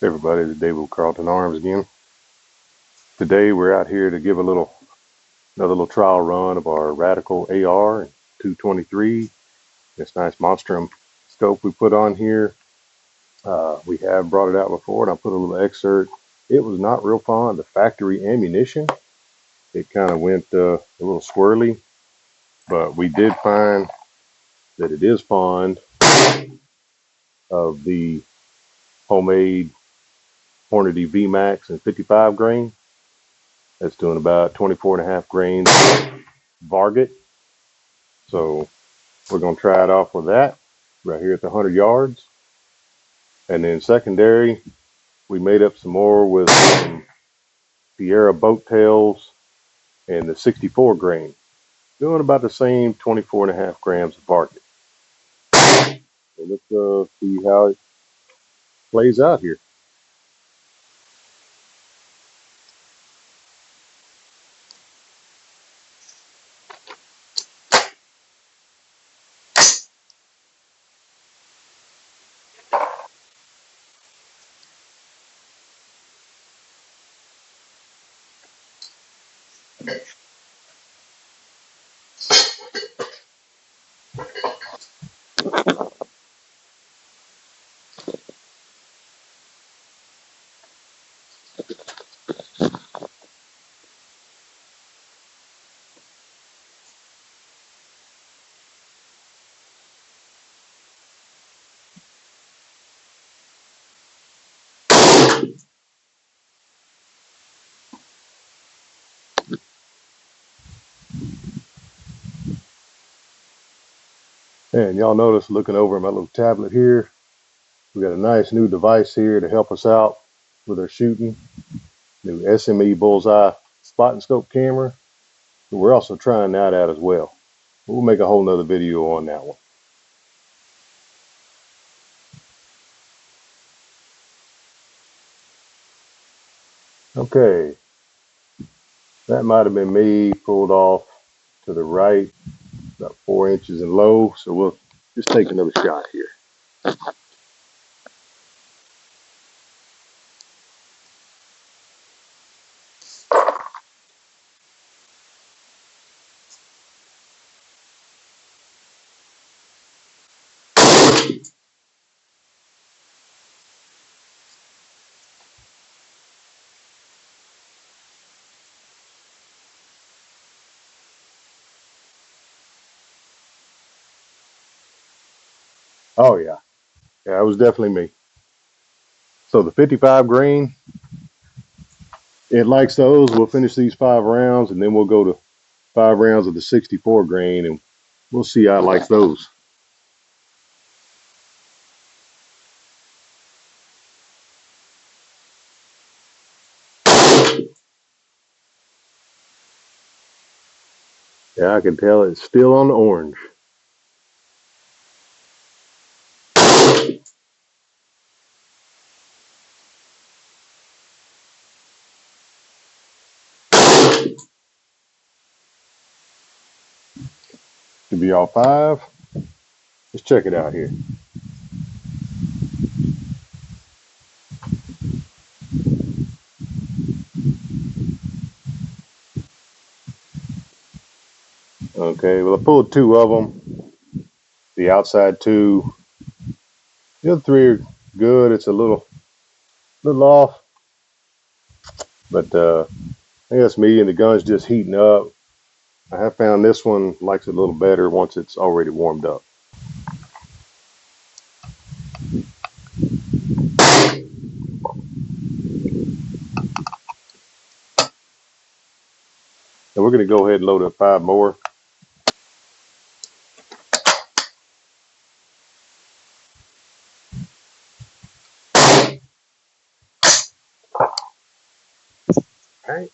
Hey everybody, today with Carlton Arms again. Today we're out here to give another little trial run of our Radical AR and 223. This nice Monstrum scope we put on here. We have brought it out before, and I put a little excerpt. It was not real fun. The factory ammunition, it kind of went a little swirly, but we did find that it is fond of the homemade Hornady VMAX and 55 grain. That's doing about 24.5 grains Varget. So we're going to try it off with that right here at the 100 yards. And then secondary, we made up some more with some Sierra boat tails and the 64 grain, doing about the same 24.5 grams of bark. So let's see how it plays out here. And y'all notice looking over my little tablet here, we got a nice new device here to help us out with our shooting. New SME Bullseye spot and scope camera. We're also trying that out as well. We'll make a whole nother video on that one. Okay, that might have been me pulled off to the right, about 4 inches in low. So we'll just take another shot here. Oh yeah, yeah, it was definitely me. So the 55 grain, it likes those. We'll finish these 5 rounds, and then we'll go to 5 rounds of the 64 grain, and we'll see how it likes those. Yeah, I can tell it's still on the orange. Should be all 5. Let's check it out here. Okay, well I pulled 2 of them. The outside 2, the other 3 are good. It's a little off, but I think that's me, and the gun's just heating up. I have found this one likes it a little better once it's already warmed up. And we're going to go ahead and load up 5 more. All right.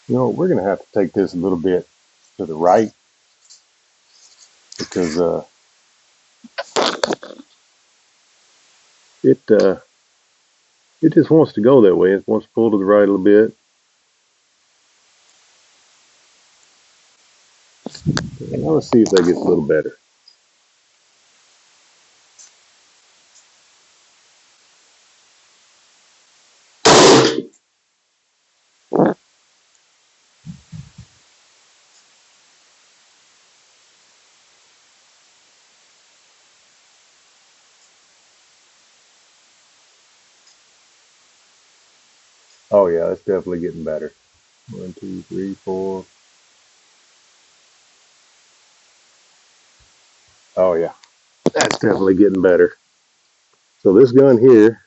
You know, we're going to have to take this a little bit to the right. because it just wants to go that way. It wants to pull to the right a little bit. Now let's see if that gets a little better. Oh yeah, it's definitely getting better. 1, 2, 3, 4. Oh yeah, that's definitely getting better. So this gun here,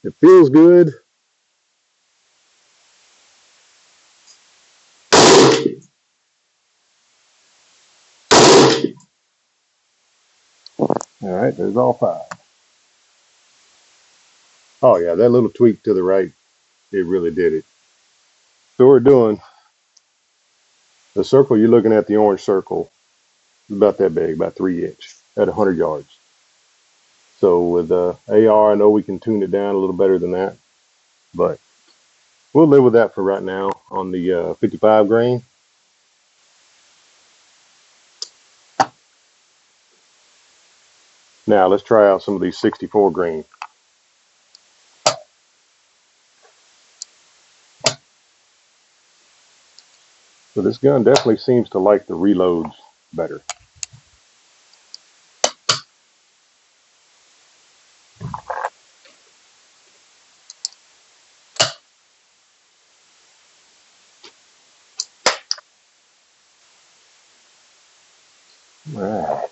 it feels good. All right, there's all 5. Oh yeah, that little tweak to the right, it really did it. So we're doing the circle. You're looking at the orange circle. It's about that big, about 3 inch at 100 yards. So with the AR, I know we can tune it down a little better than that, but we'll live with that for right now on the 55 grain. Now let's try out some of these 64 grain. So this gun definitely seems to like the reloads better. All right,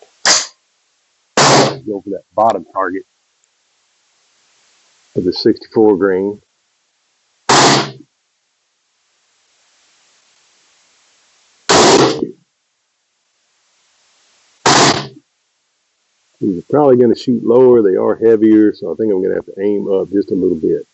let's go for that bottom target of the 64 grain. These are probably going to shoot lower. They are heavier, so I think I'm going to have to aim up just a little bit.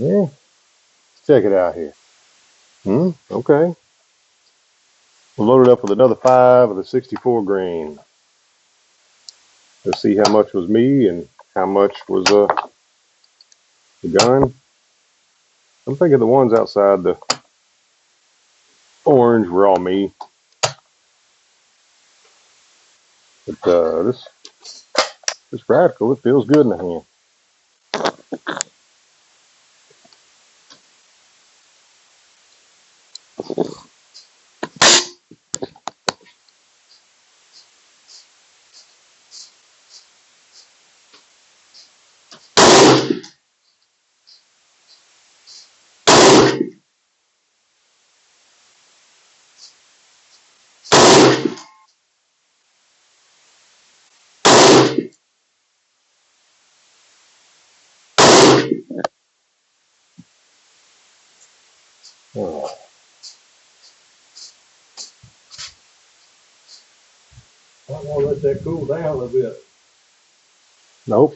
Yeah, let's check it out here. Okay. We'll load it up with another 5 of the 64 grain. Let's see how much was me and how much was the gun. I'm thinking the ones outside the orange were all me. But this radical, it feels good in the hand. Oh, I want to let that cool down a little bit. Nope.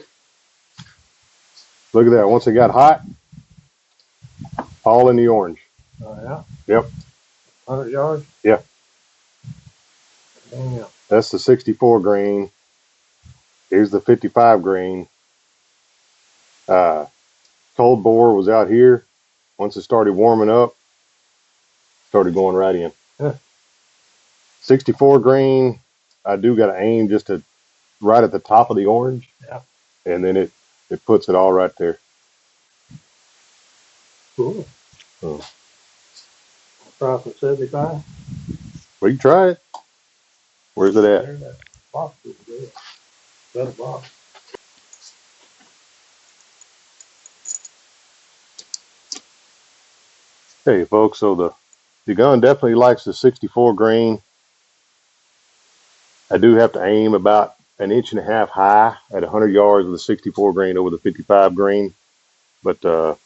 Look at that. Once it got hot, all in the orange. Oh, yeah? Yep. 100 yards? Yeah. Damn. That's the 64 grain. Here's the 55 grain. Cold bore was out here. Once it started warming up, started going right in. Yeah. 64 grain, I do got to aim just to right at the top of the orange. Yeah. And then it puts it all right there. Cool. Oh. Try for 75. Well, you try it. Where's it at? There's that box. That box. Hey, folks. So the The gun definitely likes the 64 grain. I do have to aim about an inch and a half high at 100 yards with the 64 grain over the 55 grain. But the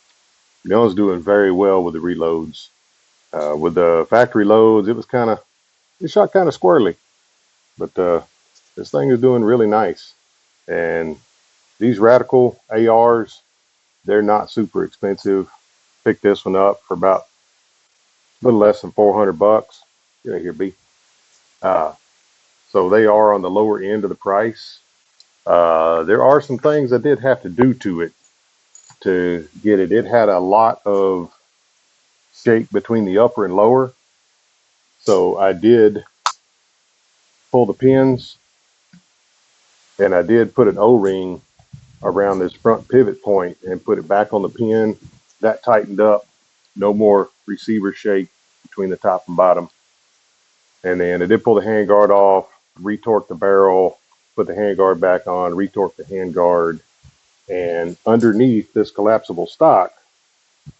gun's doing very well with the reloads. With the factory loads, it shot kind of squirrely. But this thing is doing really nice. And these Radical ARs, they're not super expensive. Picked this one up for about a little less than 400 bucks. Get out here, B. Uh, so they are on the lower end of the price. There are some things I did have to do to it to get it. It had a lot of shake between the upper and lower. So I did pull the pins and I did put an O-ring around this front pivot point and put it back on the pin. That tightened up. No more receiver shake between the top and bottom. And then I did pull the handguard off, retorque the barrel, put the handguard back on, retorque the handguard. And underneath this collapsible stock,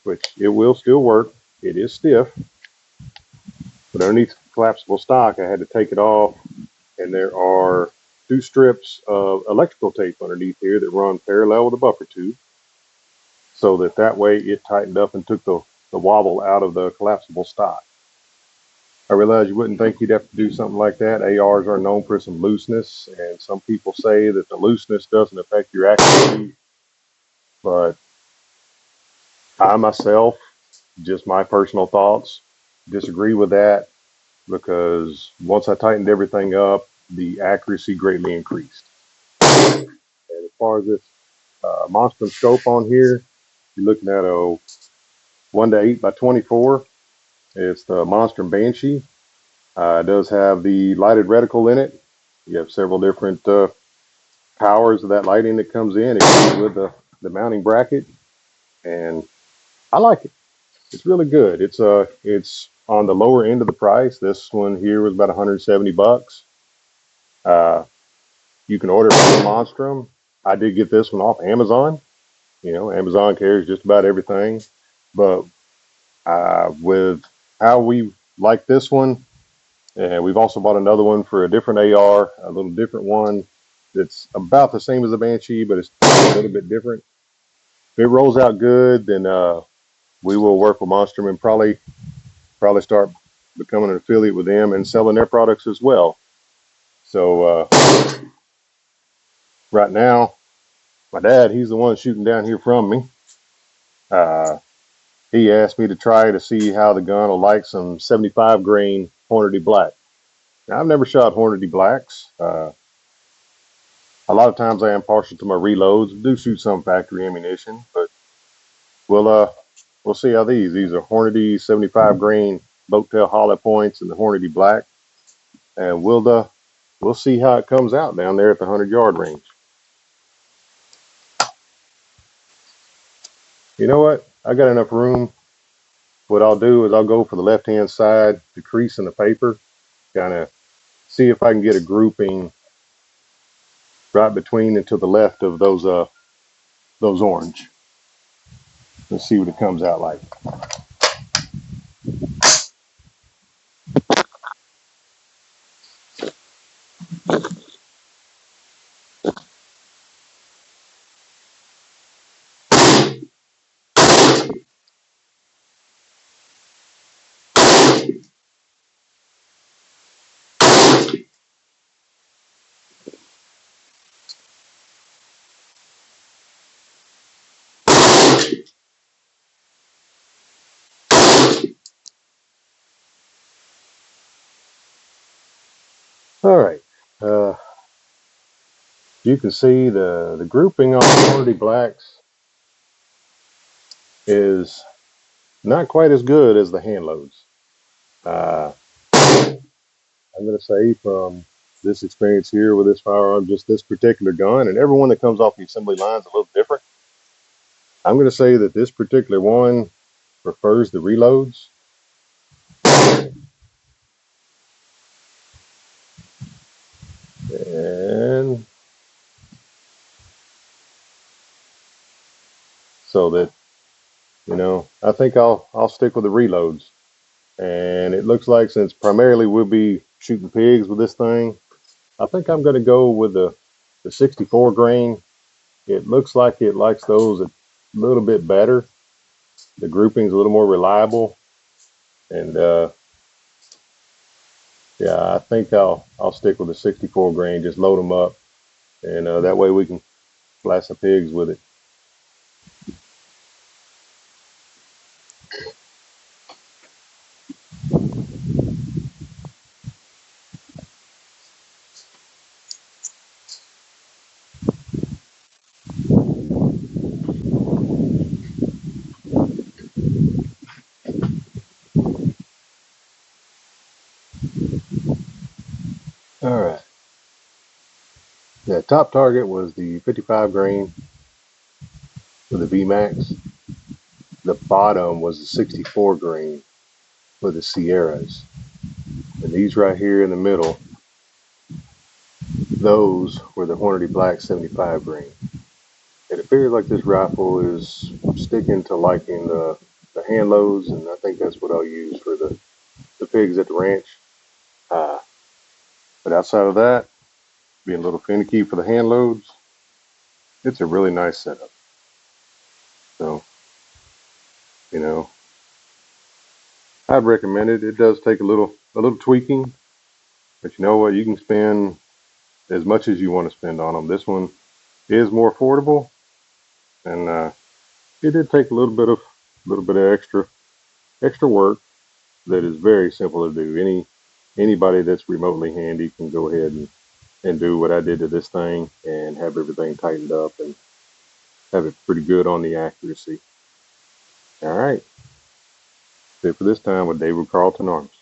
which it will still work, it is stiff, but underneath the collapsible stock, I had to take it off. And there are 2 strips of electrical tape underneath here that run parallel with the buffer tube, so that way it tightened up and took the wobble out of the collapsible stock. I realize you wouldn't think you'd have to do something like that. ARs are known for some looseness, and some people say that the looseness doesn't affect your accuracy, but I myself, just my personal thoughts, disagree with that, because once I tightened everything up, the accuracy greatly increased. And as far as this Monstrum scope on here, you're looking at a 1:8 by 24. It's the Monstrum Banshee. It does have the lighted reticle in it. You have several different powers of that lighting that comes in. It comes with the mounting bracket, and I like it. It's really good. It's on the lower end of the price. This one here was about 170 bucks. Uh, you can order from Monstrum. I did get this one off Amazon. You know, Amazon carries just about everything, but with how we like this one, and we've also bought another one for a different AR, a little different one that's about the same as the Banshee, but it's a little bit different. If it rolls out good, then we will work with Monstrum and probably start becoming an affiliate with them and selling their products as well. So right now, my dad, he's the one shooting down here from me. Uh, he asked me to try to see how the gun will like some 75 grain Hornady Black. Now, I've never shot Hornady Blacks. A lot of times I am partial to my reloads. I do shoot some factory ammunition, but we'll uh we'll see how these are Hornady 75 grain boat tail hollow points and the Hornady Black, and we'll see how it comes out down there at the 100-yard range. You know what? I got enough room. What I'll do is I'll go for the left hand side, the crease in the paper, kind of see if I can get a grouping right between and to the left of those orange. Let's see what it comes out like. All right. Uh, you can see the grouping on Hornady Blacks is not quite as good as the hand loads. Uh, I'm going to say from this experience here with this firearm, just this particular gun, and every one that comes off the assembly line is a little different. I'm going to say that this particular one prefers the reloads. And so that, I think I'll stick with the reloads. And it looks like since primarily we'll be shooting pigs with this thing, I think I'm going to go with the 64 grain. It looks like it likes those a little bit better. The grouping's a little more reliable, and yeah, I think I'll stick with the 64 grain. Just load them up, and that way we can blast the pigs with it. All right. The top target was the 55 grain with the VMAX. The bottom was the 64 grain with the Sierras. And these right here in the middle, those were the Hornady Black 75 grain. It appears like this rifle is sticking to liking the hand loads, and I think that's what I'll use for the pigs at the ranch. Uh, but outside of that, being a little finicky for the hand loads, it's a really nice setup. So, you know, I'd recommend it. It does take a little tweaking, but you know what? You can spend as much as you want to spend on them. This one is more affordable, and it did take a little bit of extra work that is very simple to do. Anybody that's remotely handy can go ahead and do what I did to this thing and have everything tightened up and have it pretty good on the accuracy. All right. That's it for this time with David Carlton Arms.